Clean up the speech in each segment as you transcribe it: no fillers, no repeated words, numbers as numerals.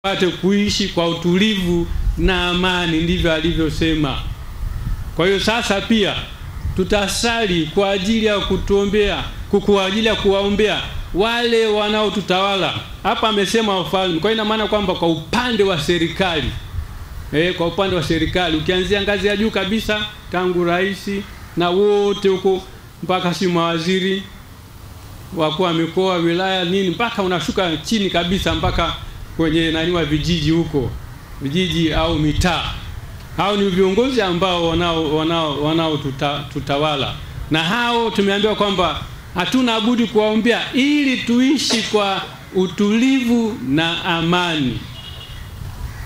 pate kuishi kwa utulivu na amani, ndivyo alivyosema. Kwa hiyo sasa pia tutasali kwa ajili ya kutuombea, kwa ajili ya kuwaombea wale wanaotutawala. Hapa amesema wafalme. Kwa ina maana kwamba kwa upande wa serikali, kwa upande wa serikali ukianzia ngazi ya juu kabisa tangu rais na wote huko mpaka si mawaziri, wakuu wa mikoa, wilaya nini, mpaka unashuka chini kabisa mpaka kwenye wa vijiji huko, vijiji au mitaa. Hao ni viongozi ambao wanao tutawala. Na hao tumeambiwa kwamba hatuna budi kuwaombea ili tuishi kwa utulivu na amani.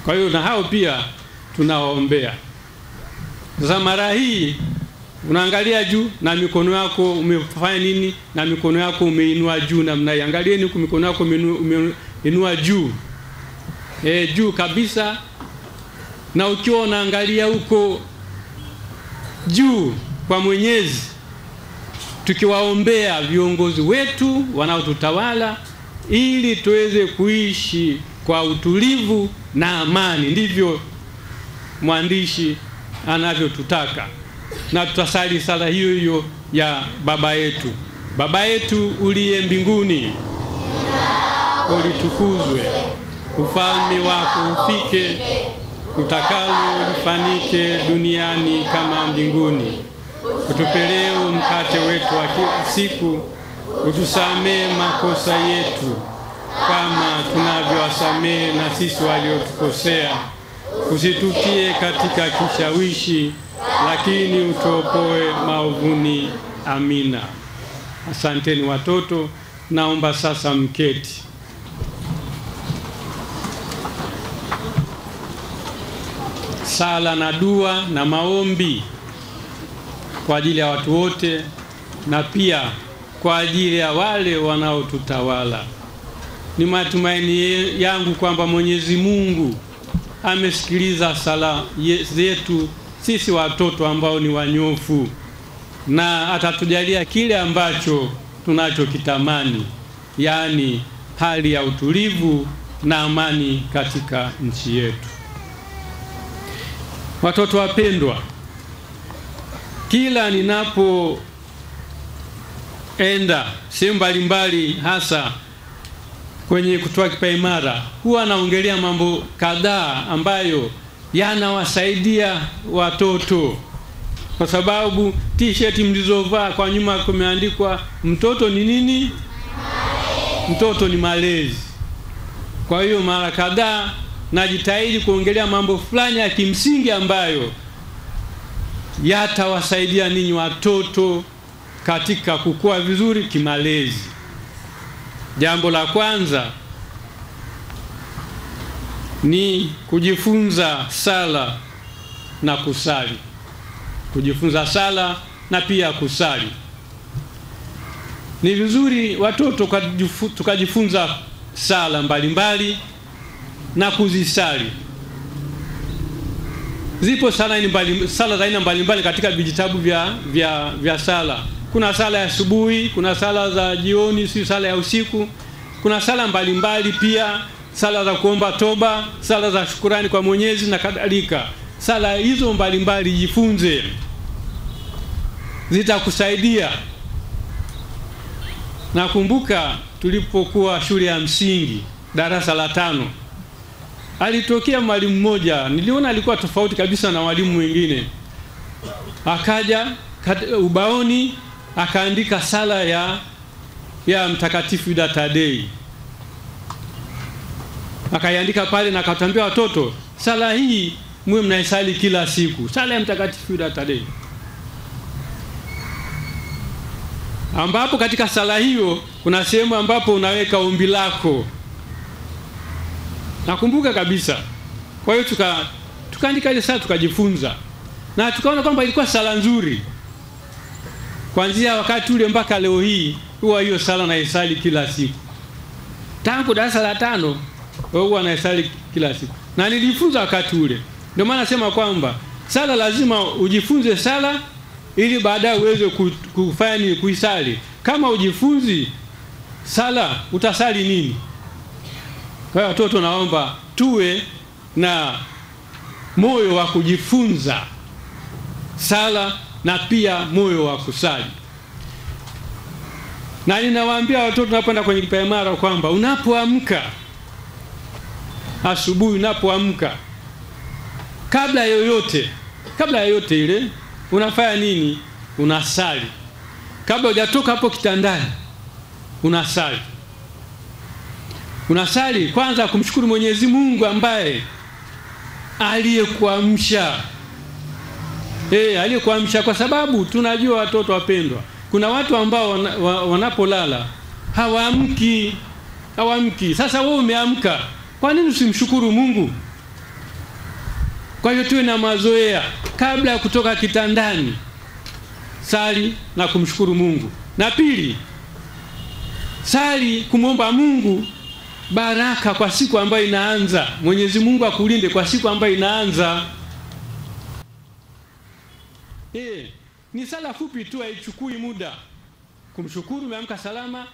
Kwa hiyo na hao pia tunawaombea. Sasa mara hii unaangalia juu na mikono yako umefanya nini, na mikono yako umeinua juu, na mnaiangalieni huko mikono yako umeinua juu. Juu kabisa. Na ukiwa unaangalia huko juu kwa Mwenyezi, tukiwaombea viongozi wetu wanaotutawala ili tuweze kuishi kwa utulivu na amani, ndivyo mwandishi anavyotutaka. Na tutasali sala hiyo hiyo ya Baba yetu. Baba yetu uliye mbinguni, ulitukuzwe, ufalme wako ufike, utakalo lifanyike duniani kama mbinguni. Utupe leo mkate wetu wa kila siku, utusamee makosa yetu kama tunavyowasamee na sisi waliotukosea, usitutie katika kishawishi, lakini utuokoe maovuni. Amina. Asanteni watoto, naomba sasa mketi. Sala na dua na maombi kwa ajili ya watu wote na pia kwa ajili ya wale wanaotutawala. Ni matumaini yangu kwamba Mwenyezi Mungu amesikiliza sala zetu sisi watoto ambao ni wanyofu, na atatujalia kile ambacho tunachokitamani, yaani hali ya utulivu na amani katika nchi yetu. Watoto wapendwa, kila ninapoenda sehemu mbalimbali, hasa kwenye kutoa kipaimara, huwa naongelea mambo kadhaa ambayo yanawasaidia watoto, kwa sababu t-shirt mlizovaa kwa nyuma kumeandikwa mtoto ni nini? Mtoto ni malezi. Kwa hiyo mara kadhaa najitahidi kuongelea mambo fulani ya kimsingi ambayo yatawasaidia ninyi watoto katika kukua vizuri kimalezi. Jambo la kwanza ni kujifunza sala na kusali. Kujifunza sala na pia kusali. Ni vizuri watoto tukajifunza sala mbalimbali na kuzisali. Zipo sala za aina mbalimbali katika vijitabu vya sala. Kuna sala ya asubuhi, kuna sala za jioni, si sala ya usiku. Kuna sala mbalimbali pia, sala za kuomba toba, sala za shukrani kwa Mwenyezi na kadhalika. Sala hizo mbalimbali jifunze, zitakusaidia. Nakumbuka tulipokuwa shule ya msingi darasa la 5, alitokea mwalimu mmoja, niliona alikuwa tofauti kabisa na walimu wengine. Akaja ubaoni akaandika sala ya Mtakatifu Yuda Tadei. Akaiandika pale na akatambia watoto, sala hii mwe mnaisali kila siku, sala ya Mtakatifu Yuda Tadei. Ambapo katika sala hiyo kuna sehemu ambapo unaweka ombi lako. Nakumbuka kabisa. Kwa hiyo tukaandika ile sala, tukajifunza. Na tukaona kwamba ilikuwa sala nzuri. Kuanzia wakati ule mpaka leo hii huwa hiyo sala naisali kila siku. Tangu darasa la 5 huwa naisali kila siku. Na nilijifunza wakati ule. Ndio maana nasema kwamba sala lazima ujifunze sala ili baadaye uweze kufanya kuisali. Kama ujifunzi sala utasali nini? Kwa hiyo watoto naomba tuwe na moyo wa kujifunza sala na pia moyo wa kusali. Na ninawaambia watoto tunapoenda kwenye kipaimara kwamba unapoamka asubuhi, unapoamka, kabla ya yote ile unafanya nini? Unasali. Kabla hujatoka hapo kitandani unasali. Unasali kwanza kumshukuru Mwenyezi Mungu ambaye aliyekuamsha. Aliyekuamsha, kwa sababu tunajua watoto wapendwa, kuna watu ambao wanapolala hawaamki. Sasa wewe umeamka, kwa nini usimshukuru Mungu? Kwa hiyo tuwe na mazoea kabla ya kutoka kitandani, sali na kumshukuru Mungu. Na pili, sali kumwomba Mungu baraka kwa siku ambayo inaanza. Mwenyezi Mungu akulinde kwa siku ambayo inaanza. Ni sala fupi tu, haichukui muda. Kumshukuru umeamka salama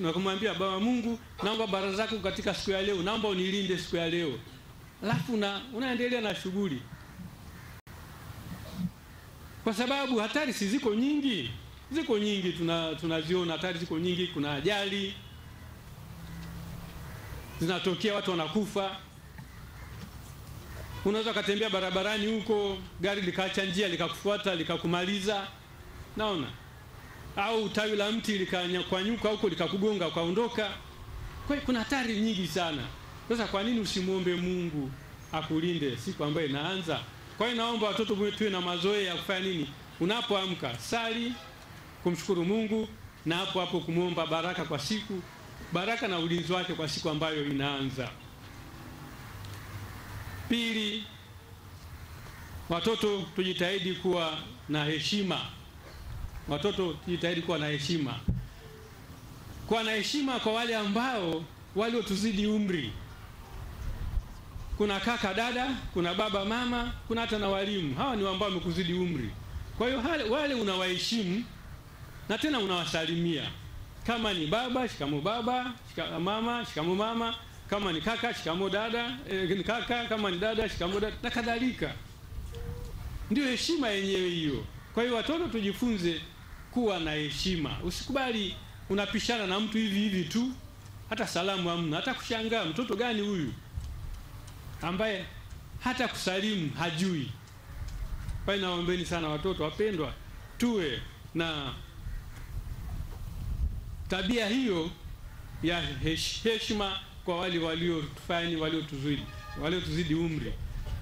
na kumwambia Baba Mungu, naomba baraka zako katika siku ya leo, naomba unilinde siku ya leo. Alafu unaendelea na shughuli. Kwa sababu hatari si ziko nyingi. Ziko nyingi, tunaziona hatari ziko nyingi. Kuna ajali zinatokea, watu wanakufa. Unaweza kutembea barabarani huko, gari likaacha njia likakufuata likakumaliza. Naona. Au tawi la mti likanyanyuka huko likakugonga ukaondoka. Kwa hiyo kuna hatari nyingi sana. Sasa kwa nini usimuombe Mungu akulinde siku ambayo inaanza? Kwa hiyo naomba watoto tuwe na mazoea ya kufanya nini? Unapoamka, sali, kumshukuru Mungu, na hapo kumuomba baraka kwa siku, baraka na ulinzi wake kwa siku ambayo inaanza. Pili, watoto tujitahidi kuwa na heshima. Kuwa na heshima kwa wale ambao waliotuzidi umri. Kuna kaka, dada, kuna baba, mama, kuna hata na walimu. Hawa ni ambao wamekuzidi umri. Kwa hiyo wale unawaheshimu na tena unawasalimia. Kama ni baba, shikamoo baba, shikamoo mama. Kama ni kaka, shikamoo dada, ni kaka. Kama ni dada, shikamoo dada, na kadhalika. Ndio heshima yenyewe hiyo. Kwa hiyo watoto tujifunze kuwa na heshima. Usikubali unapishana na mtu hivi tu, hata salamu hamna, hata kushangaa mtoto gani huyu ambaye hata kusalimu hajui. Kwa hiyo naombeni sana watoto wapendwa, tuwe na tabia hiyo ya heshima kwa wale waliotuzidi umri.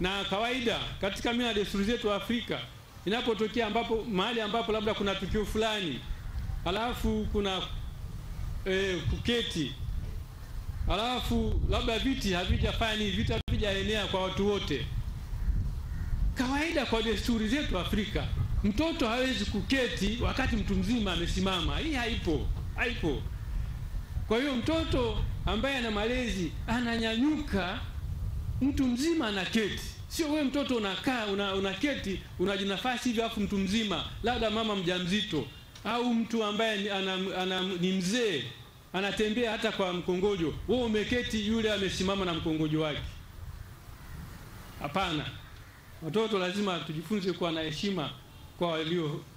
Na kawaida katika mila na desturi zetu Afrika, inapotokea mahali ambapo labda kuna tukio fulani, alafu kuna kuketi, alafu labda viti havijaenea kwa watu wote. Kawaida kwa desturi zetu Afrika, mtoto hawezi kuketi wakati mtu mzima amesimama. Hii haipo. Kwa hiyo mtoto ambaye ana malezi ananyanyuka, mtu mzima anaketi. Sio wewe mtoto unakaa unaketi unajinafasi hivi, afu mtu mzima labda mama mjamzito au mtu ambaye ni mzee anatembea hata kwa mkongojo, wewe umeketi, yule amesimama na mkongojo wake. Hapana. Watoto lazima tujifunze kuwa na heshima kwa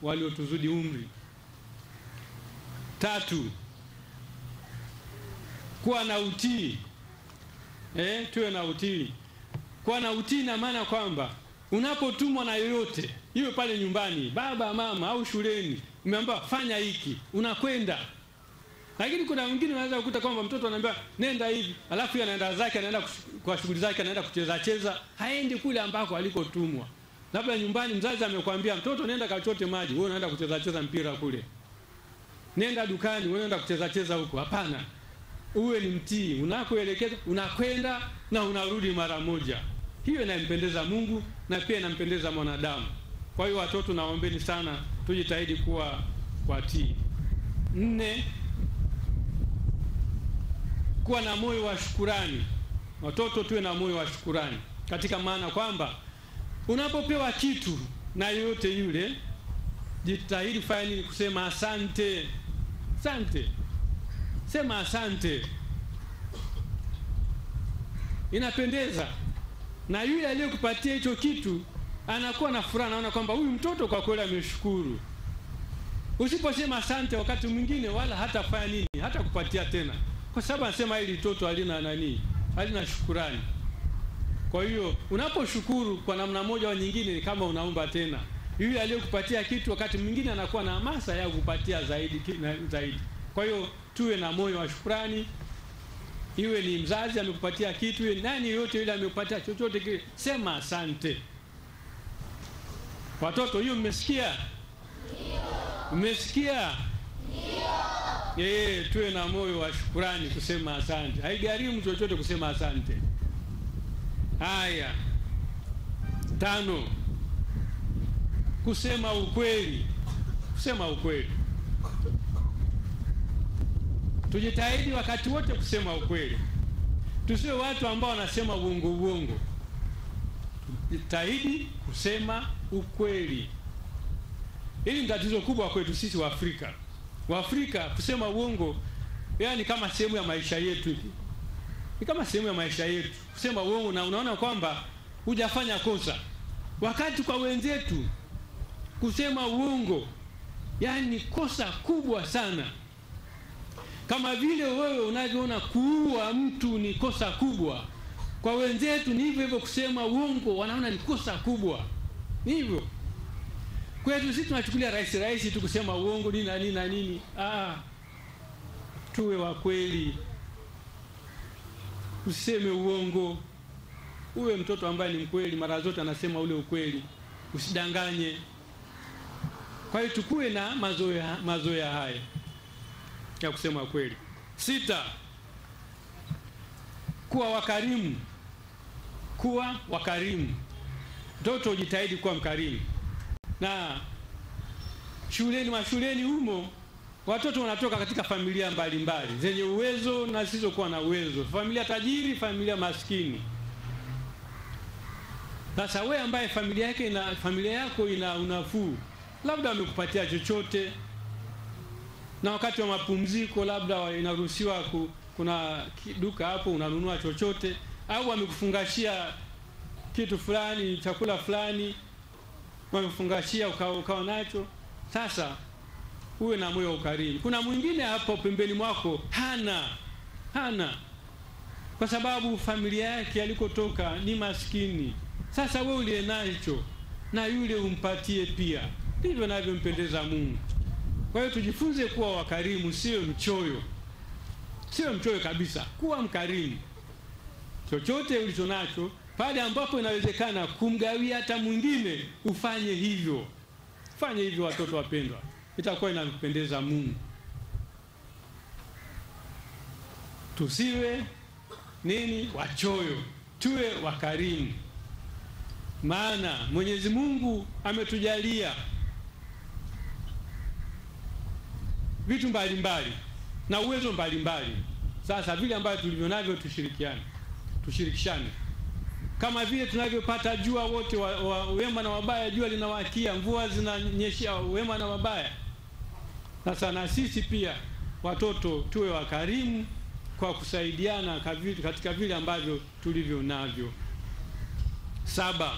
waliotuzidi umri. Tatu, kuwa na utii. Tuwe na utii. Kuwa na utii na maana kwamba unapotumwa na yoyote, iwe pale nyumbani, baba, mama au shuleni, umeambiwa fanya hiki, unakwenda. Lakini kuna mwingine unaweza kukuta kwamba mtoto anaambiwa nenda hivi, alafu anaenda zake, anaenda kwa shughuli zake, anaenda cheza, haendi kule ambako alikotumwa. Labda nyumbani mzazi amekwambia mtoto nenda kachote maji, wewe unaenda cheza mpira kule. Nenda dukani, wewe unaenda cheza huko. Hapana. Uwe ni mtii, unakoelekeza unakwenda na unarudi mara moja. Hiyo inampendeza Mungu na pia inampendeza mwanadamu. Kwa hiyo watoto, naombeni sana tujitahidi kuwa watii. 4, kuwa na moyo wa shukrani. Watoto tuwe na moyo wa shukrani, katika maana kwamba unapopewa kitu na yote yule, jitahidi fanya nini? Kusema asante. Sema asante. inapendeza, na yule aliyekupatia hicho kitu anakuwa na furaha, naona kwamba huyu mtoto kwa kweli ameshukuru. Usiposema asante wakati mwingine wala hatafanya nini, hata kupatia tena, kwa sababu anasema hili mtoto halina shukurani. Kwa hiyo unaposhukuru kwa namna moja au nyingine, ni kama unaomba tena. Yule aliyekupatia kitu wakati mwingine anakuwa na hamasa ya kupatia zaidi. Kwa hiyo tuwe na moyo wa shukrani. Iwe ni mzazi amekupatia kitu, iwe nani yote yule amekupatia chochote kile, sema asante. Watoto, hiyo mmesikia? Ndio. Mmesikia? Ndio. Tuwe na moyo wa shukrani kusema asante. Haigharimu chochote kusema asante. Haya. 5. Kusema ukweli. Kusema ukweli. Tujitahidi wakati wote kusema ukweli. Tusiwe watu ambao wanasema uongo. Tujitahidi kusema ukweli. Hili ni tatizo kubwa kwetu sisi wa Afrika. Waafrika kusema uongo, yani kama sehemu ya maisha yetu. Ni kama sehemu ya maisha yetu. Kusema uongo na unaona kwamba hujafanya kosa. Wakati kwa wenzetu kusema uongo, yani kosa kubwa sana. Kama vile wewe unavyoona kuua mtu ni kosa kubwa, kwa wenzetu ni hivyo hivyo. Kusema uongo wanaona ni kosa kubwa. Ni hivyo. Kwetu sisi tunachukulia rahisi tu kusema uongo nini na nini. Tuwe wa kweli. Useme uongo. Uwe mtoto ambaye ni mkweli, mara zote anasema ule ukweli. Usidanganye. Kwa hiyo tukue na mazoea haya ya kusema ukweli. 6. Kuwa wakarimu. Kuwa wakarimu. Mtoto ujitahidi kuwa mkarimu. Na mashuleni humo watoto wanatoka katika familia mbalimbali zenye uwezo na zisizokuwa na uwezo, familia tajiri, familia maskini. Sasa wewe ambaye familia yako ina unafuu, labda wamekupatia chochote, na wakati wa mapumziko labda inaruhusiwa kuna duka hapo unanunua chochote, au wamekufungashia kitu fulani, chakula fulani wamefungashia ukao nacho. Sasa uwe na moyo wa ukarimu. Kuna mwingine hapo pembeni mwako hana kwa sababu familia yake alikotoka ni maskini. Sasa wewe uliye nacho na yule umpatie pia, ndivyo navyompendeza Mungu. Kwa hiyo tujifunze kuwa wakarimu, sio mchoyo. Sio mchoyo kabisa, kuwa mkarimu. Chochote ulicho nacho, pale ambapo inawezekana kumgawia hata mwingine, ufanye hivyo. Fanye hivyo watoto wapendwa. Itakuwa inampendeza Mungu. Tusiwe wachoyo, tuwe wakarimu. Maana Mwenyezi Mungu ametujalia vitu mbalimbali na uwezo mbalimbali. Sasa vile ambavyo tulivyo navyo tushirikishane. Kama vile tunavyopata jua wote wema na wabaya, jua linawakia, mvua zinanyesha wema na wabaya. Sasa na sisi pia watoto tuwe wakarimu kwa kusaidiana katika vile ambavyo tulivyo navyo. 7.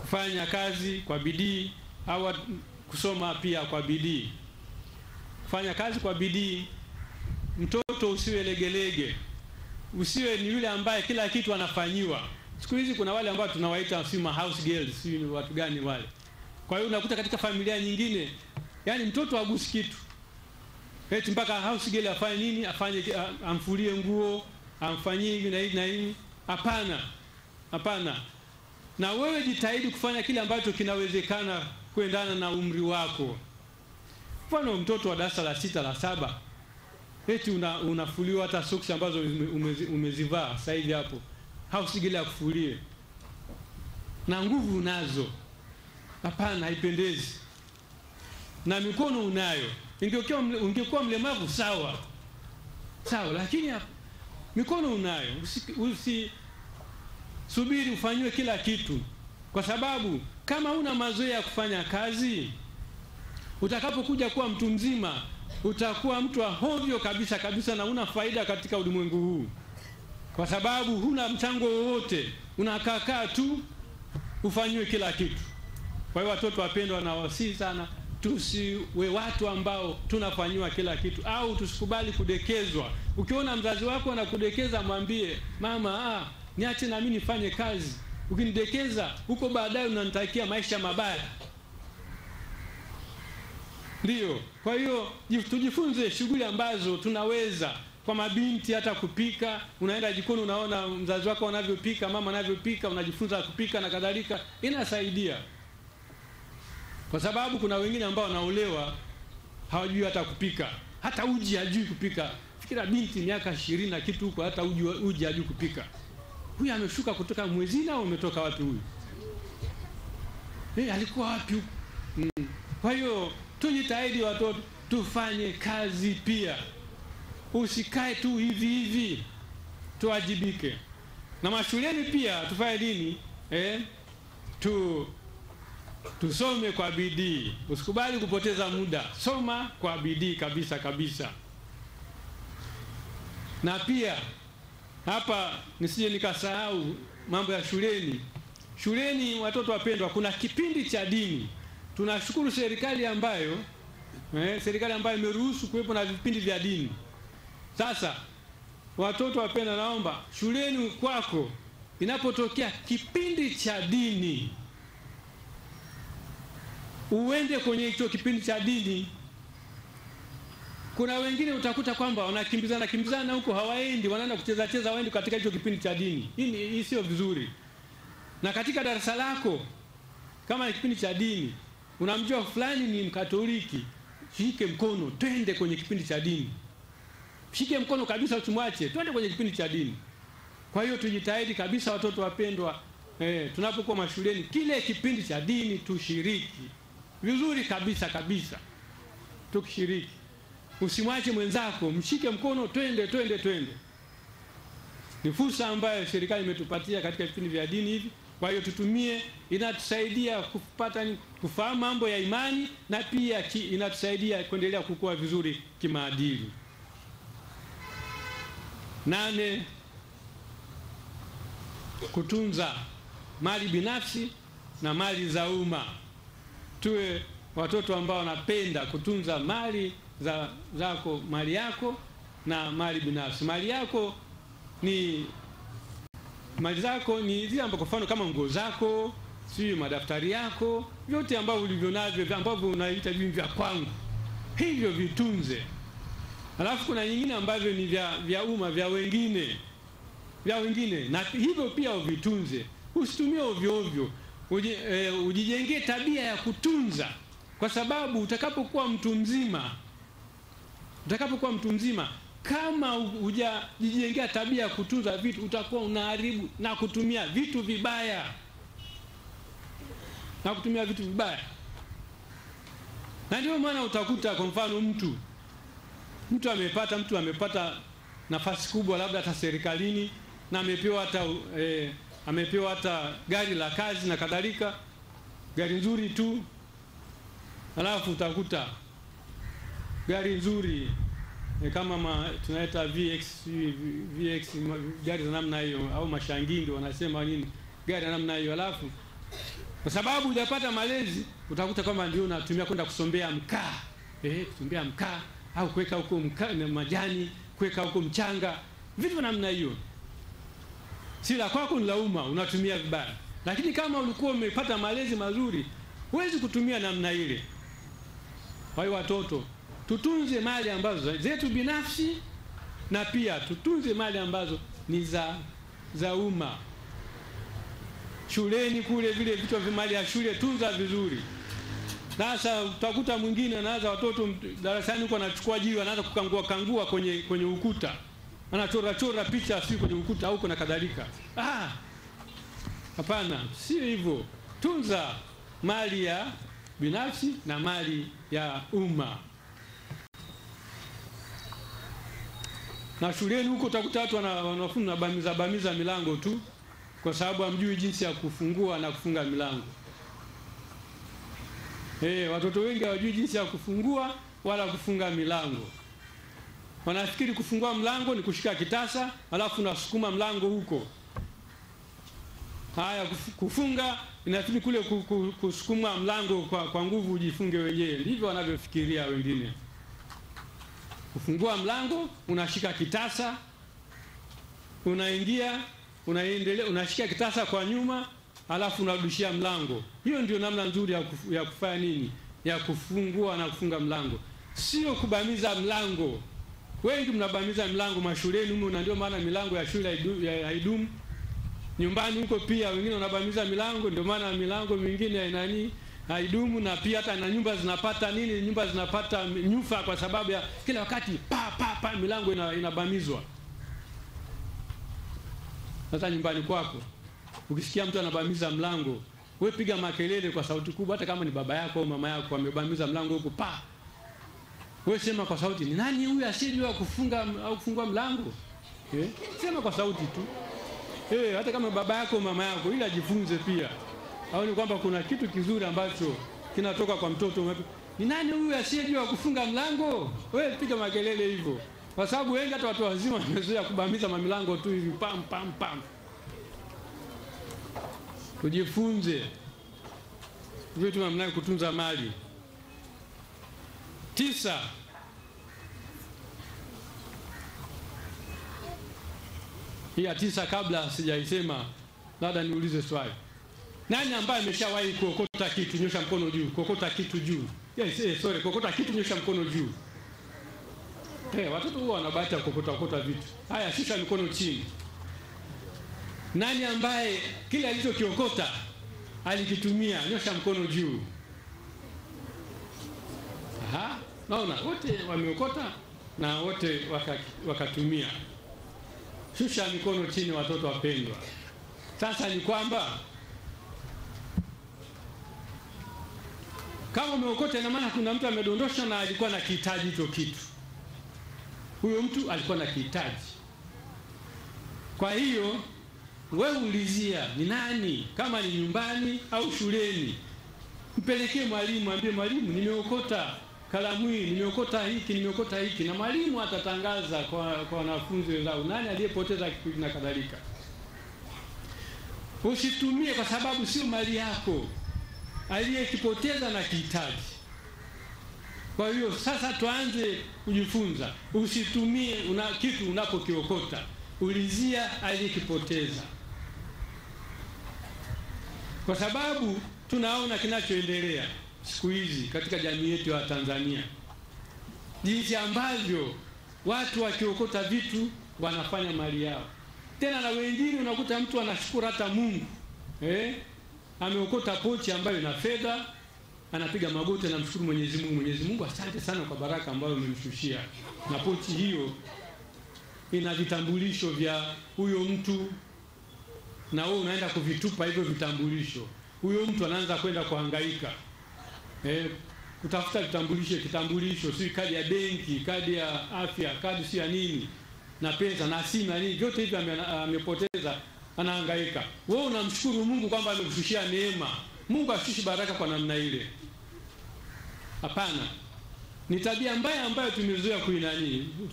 Kufanya kazi kwa bidii au kusoma pia kwa bidii. Kufanya kazi kwa bidii. Mtoto usiwe legelege. Usiwe ni yule ambaye kila kitu anafanyiwa. Siku hizi kuna wale ambao tunawaita sima house girls, ni watu gani wale. Kwa hiyo unakuta katika familia nyingine, yani mtoto hagusi kitu. Eti mpaka house girl afanye nini? Amfulie nguo, amfanyie hivi na hivi na hivi. Hapana. Na wewe jitahidi kufanya kile ambacho kinawezekana kuendana na umri wako. Mfano mtoto wa darasa la 6 la 7, eti unafuliwa hata socks ambazo umezivaa sasa hivi hapo. House girl akufulie. Na nguvu unazo. Hapana, haipendezi. Na mikono unayo. Ungekuwa mlemavu sawa, lakini mikono unayo. Usisubiri ufanywe kila kitu, kwa sababu kama una mazoea ya kufanya kazi, utakapokuja kuwa mtu mzima utakuwa mtu wa hovyo kabisa kabisa, na una faida katika ulimwengu huu, kwa sababu huna mchango wowote, unakaa tu ufanywe kila kitu. Kwa hiyo watoto wapendwa, na wasihi sana tusiwe watu ambao tunafanywa kila kitu, au tusikubali kudekezwa. Ukiona mzazi wako anakudekeza, mwambie mama, niache na mimi nifanye kazi. Ukinidekeza huko baadaye unanitakia maisha mabaya. Ndio. Kwa hiyo tujifunze shughuli ambazo tunaweza. Kwa mabinti, hata kupika, unaenda jikoni unaona mzazi wako anavyopika, mama anavyopika, unajifunza kupika na kadhalika. Inasaidia. Kwa sababu kuna wengine ambao wanaolewa hawajui hata kupika. Hata uji hajui kupika. Fikira binti miaka 20 na kitu huko, hata uji hajui kupika. Huyu ameshuka kutoka mwezini au umetoka wapi huyu? Alikuwa wapi huko? Kwa hiyo tujitahidi watoto, tufanye kazi pia. Usikae tu hivi hivi, tuwajibike. Na mashuleni pia tufanye nini? Tusome kwa bidii. Usikubali kupoteza muda. Soma kwa bidii kabisa kabisa. Na pia hapa nisije nikasahau mambo ya shuleni. Shuleni watoto wapendwa, kuna kipindi cha dini. Tunashukuru serikali ambayo imeruhusu kuwepo na vipindi vya dini. Sasa watoto wapendwa, naomba shuleni kwako inapotokea kipindi cha dini, uende kwenye hicho kipindi cha dini. Kuna wengine utakuta kwamba wanakimbizana huko, hawaendi, wanaenda kucheza waendi katika hicho kipindi cha dini. Hii sio vizuri. Na katika darasa lako kama ni kipindi cha dini, unamjua fulani ni Mkatoliki, shike mkono, twende kwenye kipindi cha dini. Shike mkono kabisa, usimwache, twende kwenye kipindi cha dini. Kwa hiyo tujitahidi kabisa watoto wapendwa, tunapokuwa mashuleni, kile kipindi cha dini tushiriki vizuri kabisa kabisa. Tukishiriki, usimwache mwenzako, mshike mkono, twende. Ni fursa ambayo serikali imetupatia katika vipindi vya dini hivi. Kwa hiyo tutumie, inatusaidia kufahamu mambo ya imani, na pia inatusaidia kuendelea kukua vizuri kimaadili. 8, kutunza mali binafsi na mali za umma. Tuwe watoto ambao wanapenda kutunza mali mali yako na mali binafsi. Mali zako ni zile ambazo, kwa mfano kama nguo zako, madaftari yako, vyote ambavyo ulivyo navyo, ambavyo unaita vya kwangu, hivyo vitunze. Alafu kuna nyingine ambavyo ni vya umma, vya wengine, na hivyo pia uvitunze. Usitumie ovyo ovyo. Ujijengee tabia ya kutunza, kwa sababu utakapokuwa mtu mzima, kama hujajijengea tabia ya kutunza vitu, utakuwa unaharibu na kutumia vitu vibaya. Na ndio maana utakuta kwa mfano mtu amepata nafasi kubwa, labda hata serikalini, na amepewa hata gari la kazi na kadhalika, gari nzuri tu. Alafu utakuta gari nzuri kama tunaita VX gari za namna hiyo, au mashangingi wanasema nini, gari za namna hiyo. Alafu kwa sababu hujapata malezi, utakuta kwamba ndio unatumia kwenda kusombea mkaa, kusombea mkaa, au kuweka huko mkaa na majani, kuweka huko mchanga, vitu namna hiyo. Si la kwako, ni la umma, unatumia vibaya. Lakini kama ulikuwa umepata malezi mazuri, huwezi kutumia namna ile. Kwa hiyo watoto, tutunze mali ambazo zetu binafsi, na pia tutunze mali ambazo ni za umma. Shuleni kule, vile vitu vya mali ya shule tunza vizuri. Sasa utakuta mwingine anaanza, watoto darasani huko anachukua jiwe, anaanza kukangua kwenye ukuta, anachora picha kwenye ukuta huko na kadhalika. Hapana, si hivyo. Tunza mali ya binafsi na mali ya umma. Na shuleni huko utakuta watu wanafunza bamiza milango tu, kwa sababu hamjui jinsi ya kufungua na kufunga milango. Watoto wengi hawajui jinsi ya kufungua wala kufunga milango. Wanafikiri kufungua mlango ni kushika kitasa alafu unasukuma mlango huko. Haya, kufunga inafikiri kule kusukuma mlango kwa nguvu ujifunge wenyewe. Ndivyo wanavyofikiria wengine. Kufungua mlango unashika kitasa, unaingia, unaendelea, unashika kitasa kwa nyuma, alafu unarudishia mlango. Hiyo ndio namna nzuri ya kufanya nini? Ya kufungua na kufunga mlango. Sio kubamiza mlango. Wengi mnabamiza mlango mashuleni huko, na ndio maana milango ya shule haidumu. Nyumbani huko pia wengine wanabamiza milango, ndio maana milango mingine haidumu, na pia hata na nyumba zinapata nini? Nyumba zinapata nyufa kwa sababu ya kila wakati pa milango inabamizwa. Sasa nyumbani kwako ukisikia mtu anabamiza mlango, wewe piga makelele kwa sauti kubwa, hata kama ni baba yako au mama yako amebamiza mlango huko pa. Wewe sema kwa sauti, ni nani huyu asiyejua kufunga au kufungua mlango? Sema kwa sauti tu. Hata kama baba yako mama yako, ili ajifunze pia. Au ni kwamba kuna kitu kizuri ambacho kinatoka kwa mtoto. Ni nani huyu asiyejua kufunga mlango? Wewe piga makelele hivyo. Kwa sababu wengi hata watu wazima wamezoea kubamiza milango tu hivi pam. Kujifunze vitu namna kutunza mali. 9. Hii ya 9 kabla sijaisema, labda niulize swali. Nani ambaye ameshawahi kuokota kitu? Nyosha mkono juu. Kuokota kitu juu. Kuokota kitu, nyosha mkono juu. Watoto huwa wanabahati kuokota vitu. Haya, shusha mikono chini. Nani ambaye kile alichokiokota alikitumia? Nyosha mkono juu. Naona wote wameokota na wote wakatumia. Shusha mikono chini, watoto wapendwa. Sasa ni kwamba kama umeokota, ina maana kuna mtu amedondosha na alikuwa na kihitaji hicho kitu. Huyo mtu alikuwa na kihitaji. Kwa hiyo wewe ulizia ni nani, kama ni nyumbani au shuleni. Mpelekee mwalimu, ambie mwalimu, nimeokota kalamu hii, nimeokota hiki, na mwalimu atatangaza kwa wanafunzi wenzao nani aliyepoteza kitu na kadhalika. Usitumie kwa sababu sio mali yako. Aliyekipoteza na kihitaji. Kwa hiyo sasa tuanze kujifunza. Usitumie kitu unapokiokota. Ulizia aliyekipoteza. Kwa sababu tunaona kinachoendelea siku hizi katika jamii yetu ya Tanzania. Jinsi ambavyo watu wakiokota vitu wanafanya mali yao. Tena na wengine unakuta mtu anashukuru hata Mungu. Ameokota pochi ambayo ina fedha, anapiga magoti na mshukuru Mwenyezi Mungu. Mwenyezi Mungu, asante sana kwa baraka ambayo umemshushia. Na pochi hiyo ina vitambulisho vya huyo mtu, na wewe unaenda kuvitupa hivyo vitambulisho. Huyo mtu anaanza kwenda kuhangaika. Kutafuta kitambulisho, si kadi ya benki, kadi ya afya, kadi si ya nini, na pesa na simu na nini, vyote hivi amepoteza, anahangaika. Wewe unamshukuru Mungu kwamba amekushushia neema. Mungu ashushi baraka kwa namna ile? Hapana. Ni tabia mbaya ambayo tumezoea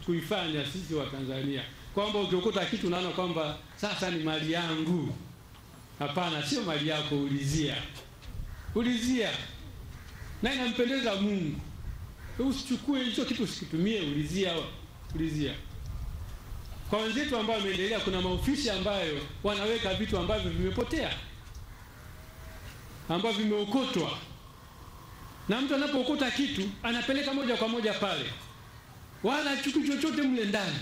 kuifanya sisi wa Tanzania, kwamba ukiokota kitu unaona kwamba sasa ni mali yangu. Hapana, sio mali yako. Ulizia. Na inampendeza Mungu. Usichukue hicho kitu usikitumie, ulizia. Kwa wenzetu ambao wameendelea, kuna maofisi ambayo wanaweka vitu ambavyo vimepotea, ambavyo vimeokotwa. Na mtu anapookota kitu anapeleka moja kwa moja pale, wala chukui chochote mle ndani,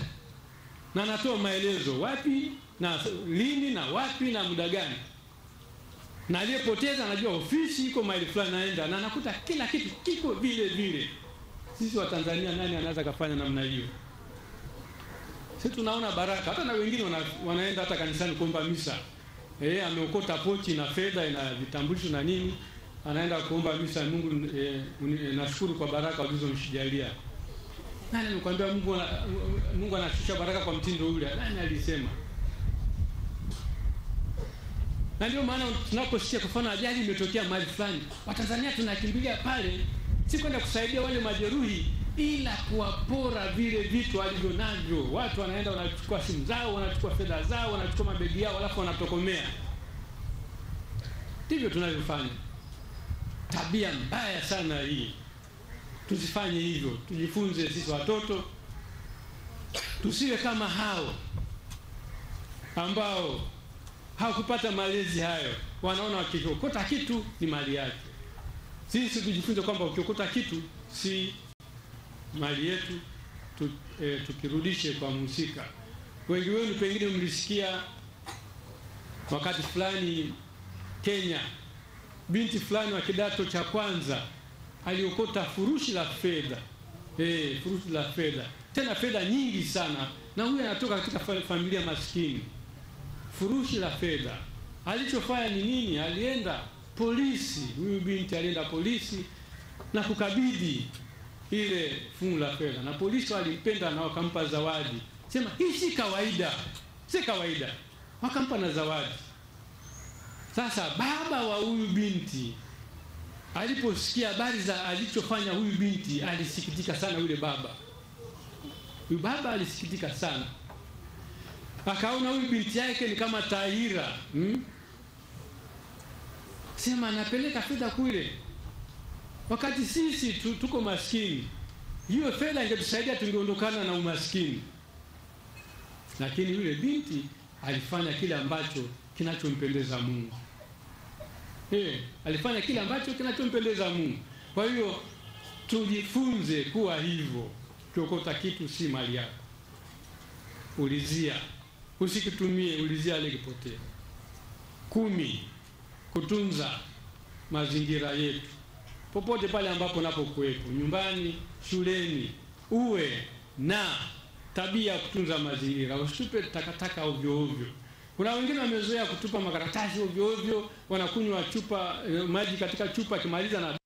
na anatoa maelezo wapi na lini na wapi na muda gani. Na aliyepoteza anajua ofisi iko mahali fulani, naenda na anakuta kila kitu kiko vile. Sisi wa Tanzania, nani anaweza kufanya namna hiyo? Sisi tunaona baraka. Hata na wengine wanaenda hata kanisani kuomba misa. Ameokota pochi na fedha na vitambulisho na nini, anaenda kuomba misa. Mungu, nashukuru kwa baraka ulizomshijalia. Nani anakuambia Mungu anashusha baraka kwa mtindo ule? Nani alisema? Na ndio maana tunaposikia kufanya ajali imetokea mahali fulani, Watanzania tunakimbilia pale, si kwenda kusaidia wale majeruhi, ila kuwapora vile vitu alivyo navyo. Watu wanaenda wanachukua simu zao, wanachukua fedha zao, wanachukua mabegi yao, alafu wanatokomea. Ndivyo tunavyofanya. Tabia mbaya sana hii. Tusifanye hivyo. Tujifunze sisi watoto, tusiwe kama hao ambao hawakupata malezi hayo. Wanaona wakiokota kitu ni mali yake. Sisi tujifunze kwamba ukiokota kitu si mali yetu, tukirudishe kwa mhusika. Wengi wenu pengine mlisikia wakati fulani Kenya, binti fulani wa kidato cha kwanza aliokota furushi la fedha. Furushi la fedha. Tena fedha nyingi sana, na huyu anatoka katika familia maskini. Furushi la fedha. Alichofanya ni nini? Alienda polisi. Huyu binti alienda polisi na kukabidhi ile fungu la fedha, na polisi walimpenda na wakampa zawadi. Sema hii si kawaida, si kawaida, wakampa na zawadi. Sasa baba wa huyu binti aliposikia habari za alichofanya huyu binti, alisikitika sana. Huyu baba alisikitika sana, akaona huyu binti yake ni kama tahira. Sema anapeleka fedha kule, wakati sisi tuko maskini. Hiyo fedha ingetusaidia, tungeondokana na umaskini. Lakini yule binti alifanya kile ambacho kinachompendeza Mungu. Alifanya kile ambacho kinachompendeza Mungu. Kwa hiyo tujifunze kuwa hivyo. Ukiokota kitu si mali yako, ulizia, usikitumie, ulizia ile kipotea. 10, kutunza mazingira yetu. Popote pale ambapo napokuwepo, nyumbani, shuleni, uwe na tabia ya kutunza mazingira. Usitupe takataka ovyo ovyo. Kuna wengine wamezoea kutupa makaratasi ovyo ovyo, wanakunywa maji katika chupa, kimaliza na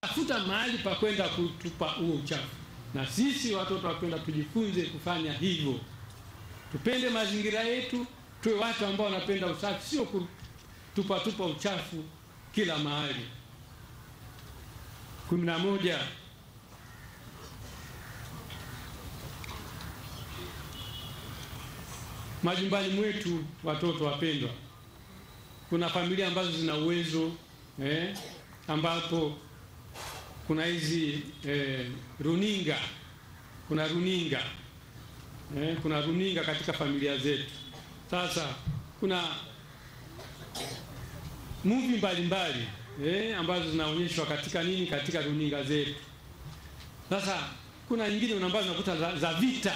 tafuta mahali pa kwenda kutupa huo uchafu. Na sisi watoto wapenda tujifunze kufanya hivyo. Tupende mazingira yetu, tuwe watu ambao wanapenda usafi, sio kutupa uchafu kila mahali. 11, majumbani mwetu, watoto wapendwa, kuna familia ambazo zina uwezo ambapo kuna hizi runinga. Kuna runinga katika familia zetu. Sasa kuna movie mbalimbali ambazo zinaonyeshwa katika runinga zetu. Sasa kuna nyingine ambazo unakuta za vita,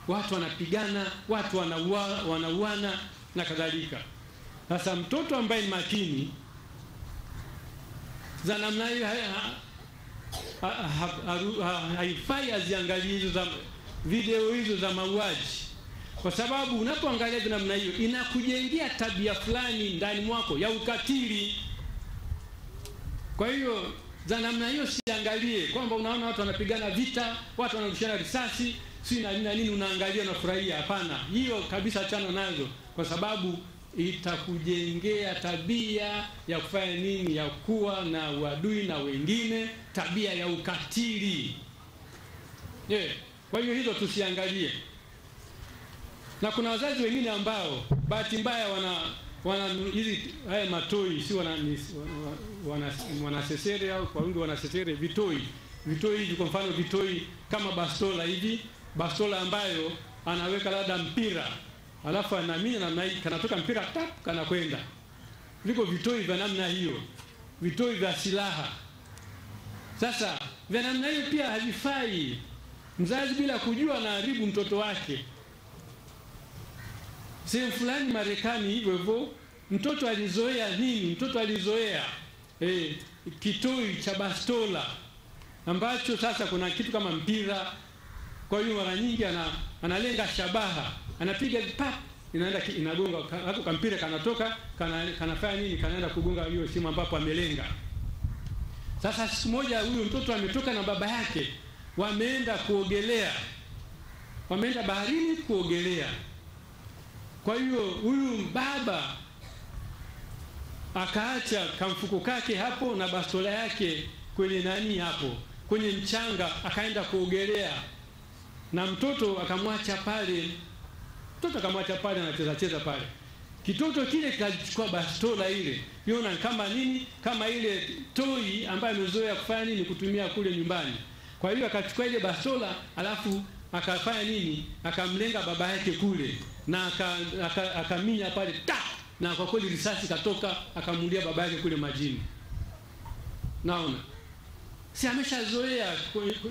watu wanapigana, watu wanauana na kadhalika. Sasa mtoto ambaye ni makini, za namna hiyo haifai aziangalie hizo video hizo za mauaji, kwa sababu unapoangalia za namna hiyo inakujengea tabia fulani ndani mwako ya ukatili. Kwa hiyo za namna hiyo siangalie, kwamba unaona watu wanapigana vita, watu wanarushana risasi, si na nini, unaangalia na furahia. Hapana, hiyo kabisa achana nazo, kwa sababu itakujengea tabia ya kufanya nini? Ya kuwa na uadui na wengine, tabia ya ukatili. Kwa hiyo hizo tusiangalie. Na kuna wazazi wengine ambao bahati mbaya hizi haya matoi, si wanasesere au kwa wingi wanasesere, vitoi hivi, kwa mfano vitoi kama bastola hivi, bastola ambayo anaweka labda mpira, alafu anaminya namna hii, kanatoka mpira tap, kanakwenda. Viko vitoi vya namna hiyo, vitoi vya silaha. Sasa vya namna hiyo pia havifai. Mzazi bila kujua anaharibu mtoto wake. Sehemu fulani Marekani hivyo hivyo, mtoto alizoea nini? Mtoto alizoea kitoi cha bastola ambacho sasa kuna kitu kama mpira. Kwa hiyo mara nyingi analenga shabaha, anapiga pap, inaenda inagonga hapo, kampira kanatoka, kanafanya nini? Kanaenda kugonga hiyo simu ambapo amelenga. Sasa siku moja huyo mtoto ametoka na baba yake, wameenda kuogelea, wameenda baharini kuogelea. Kwa hiyo huyu baba akaacha kamfuko kake hapo na bastola yake kwenye nani hapo kwenye mchanga, akaenda kuogelea, na mtoto akamwacha pale. Mtoto akamwacha pale anacheza pale. Kitoto kile kilichukua bastola ile, yona kama nini, kama ile toi ambayo amezoea kufanya nini, kutumia kule nyumbani. Kwa hiyo akachukua ile bastola, alafu akafanya nini, akamlenga baba yake kule, na akaminya pale ta, na kwa kweli risasi katoka, akamulia baba yake kule majini. Naona si ameshazoea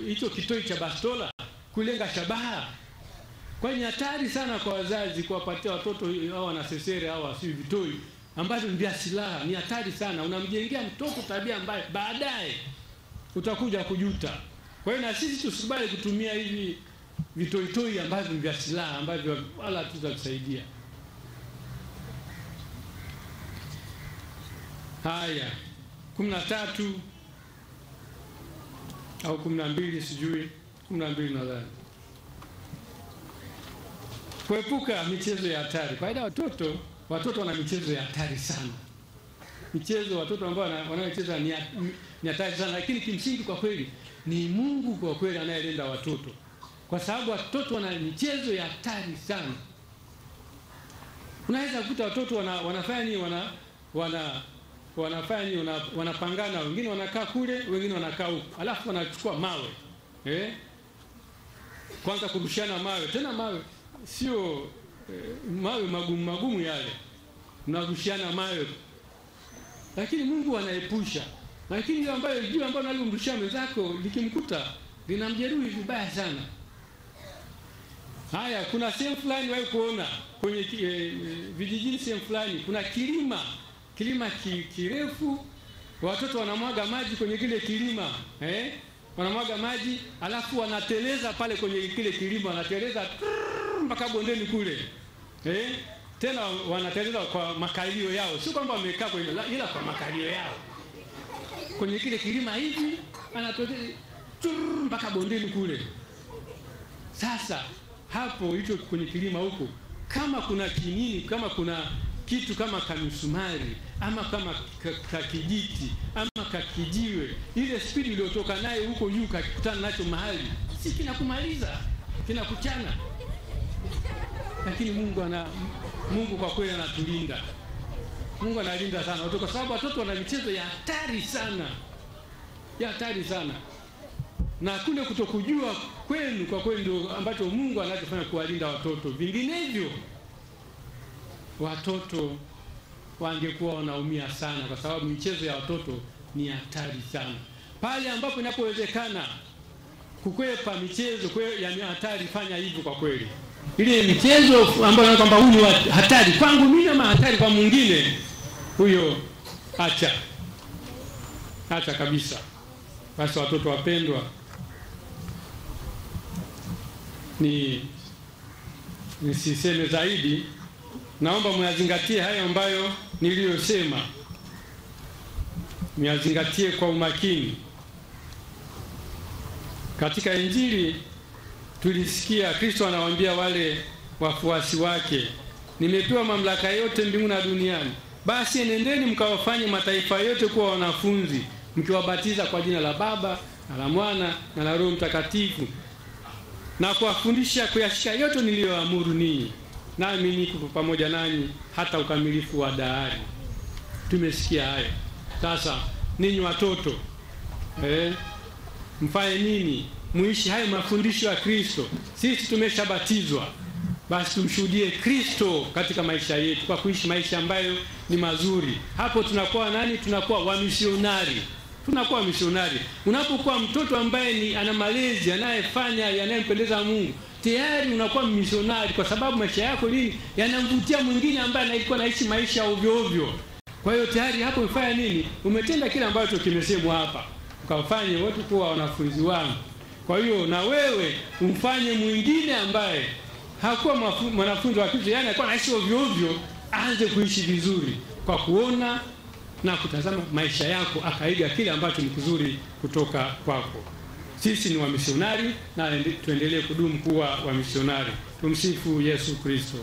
hicho kitoi cha bastola kulenga shabaha. Kwa hiyo hatari sana kwa wazazi kuwapatia watoto hao wanasesere au si vitoi ambavyo ni vya silaha. Ni hatari sana, unamjengea mtoto tabia mbaya, baadaye utakuja kujuta. Kwa hiyo na sisi tusikubali kutumia hivi vitoi ambavyo ni vya silaha ambavyo wala tutakusaidia. Haya 13 au 12 sijui 12 nadhani. Kuepuka michezo ya hatari. Faida watoto wana michezo ya hatari sana. Michezo watoto ambao wanaocheza ni hatari sana, lakini kimsingi kwa kweli ni Mungu kwa kweli anayelinda watoto. Kwa sababu watoto wana michezo ya hatari sana. Unaweza kukuta watoto wanafanya nini, wanapangana, wengine wanakaa kule, wengine wanakaa huko. Alafu wanachukua mawe. Kwanza kurushiana mawe, tena mawe sio mawe magumu yale. Mnarushiana mawe. Lakini Mungu anaepusha. Lakini ile ambayo nalomrushia mwenzako likimkuta linamjeruhi vibaya sana. Haya, kuna sehemu fulani wewe kuona kwenye vijijini, sehemu fulani kuna kilima kirefu, watoto wanamwaga maji kwenye kile kilima, wanamwaga maji, alafu wanateleza pale kwenye kile kilima, wanateleza mpaka bondeni kule. Tena wanateleza kwa makalio yao, sio kwamba wamekaa kwenye, ila kwa makalio yao kwenye kile kilima hivi, anateleza mpaka bondeni kule. Sasa hapo hicho kwenye kilima huko, kama kuna kinini, kama kuna kitu kama kamsumari ama kama kijiti ama kijiwe, ile speed iliyotoka naye huko juu kakutana nacho mahali, si kinakumaliza, kinakuchana. Lakini Mungu kwa kweli anatulinda. Mungu analinda sana watoto, kwa sababu watoto wana michezo ya hatari sana. Ya hatari sana. Na kule kutokujua kwenu kwa kweli ndio ambacho Mungu anachofanya kuwalinda watoto. Vinginevyo watoto wangekuwa wanaumia sana, kwa sababu michezo ya watoto ni hatari sana. Pale ambapo inapowezekana kukwepa michezo ya hatari, fanya hivyo kwa kweli. Ile michezo ambayo kwamba huyu ni hatari kwangu mimi ama hatari kwa mwingine, huyo acha kabisa. Basi watoto wapendwa, nisiseme zaidi. Naomba myazingatie hayo ambayo niliyosema, myazingatie kwa umakini. Katika Injili tulisikia Kristo anawaambia wale wafuasi wake, nimepewa mamlaka yote mbinguni na duniani, basi enendeni mkawafanye mataifa yote kuwa wanafunzi, mkiwabatiza kwa jina la Baba na la Mwana na la Roho Mtakatifu, na kuwafundisha kuyashika yote niliyoamuru ninyi. nami niko pamoja nanyi hata ukamilifu wa dahari. Tumesikia hayo. Sasa ninyi watoto, mfanye nini? Muishi hayo mafundisho ya Kristo. Sisi tumeshabatizwa, basi tumshuhudie Kristo katika maisha yetu kwa kuishi maisha ambayo ni mazuri. Hapo tunakuwa nani? Tunakuwa wamisionari. Tunakuwa misionari. Unapokuwa mtoto ambaye ana malezi anayefanya yanayempendeza Mungu, tayari unakuwa misionari, kwa sababu maisha yako yanamvutia mwingine ambaye anaikuwa anaishi maisha ovyo ovyo. Kwa hiyo tayari hapo umefanya nini? Umetenda kile ambacho kimesemwa hapa, ukawafanye watu kuwa wanafunzi wangu. Kwa hiyo na wewe umfanye mwingine ambaye hakuwa mwanafunzi wa Kristo, yani alikuwa anaishi ovyo ovyo, aanze kuishi vizuri kwa kuona na kutazama maisha yako, akaiga kile ambacho ni kizuri kutoka kwako. Sisi ni wamisionari na tuendelee kudumu kuwa wamisionari. Tumsifu Yesu Kristo.